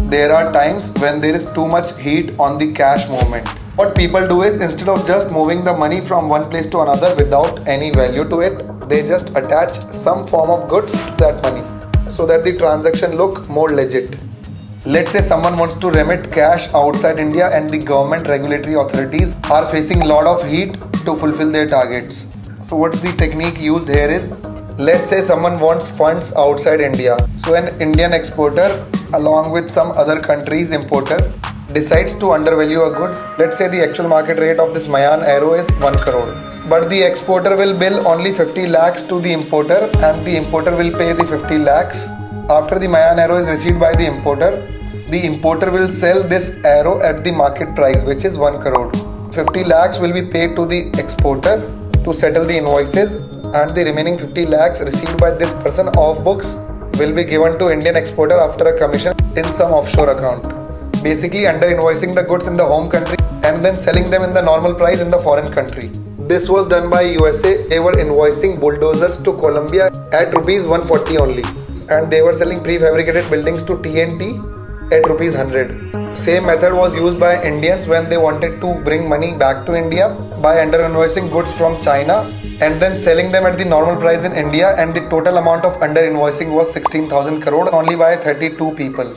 there are times when there is too much heat on the cash movement. What people do is, instead of just moving the money from one place to another without any value to it, they just attach some form of goods to that money so that the transaction look more legit. Let's say someone wants to remit cash outside India and the government regulatory authorities are facing a lot of heat to fulfill their targets. So what's the technique used here is, let's say someone wants funds outside India. So an Indian exporter along with some other country's importer decides to undervalue a good. Let's say the actual market rate of this Mayan Aero is 1 crore. But the exporter will bill only 50 lakhs to the importer and the importer will pay the 50 lakhs. After the Mayan Aero is received by the importer will sell this Aero at the market price, which is 1 crore. 50 lakhs will be paid to the exporter to settle the invoices, and the remaining 50 lakhs received by this person off books will be given to Indian exporter after a commission in some offshore account. Basically under invoicing the goods in the home country and then selling them in the normal price in the foreign country. This was done by USA. They were invoicing bulldozers to Colombia at rupees 140 only, and they were selling prefabricated buildings to TNT at rupees 100. Same method was used by Indians when they wanted to bring money back to India by under invoicing goods from China and then selling them at the normal price in India, and the total amount of under invoicing was 16,000 crore only by 32 people.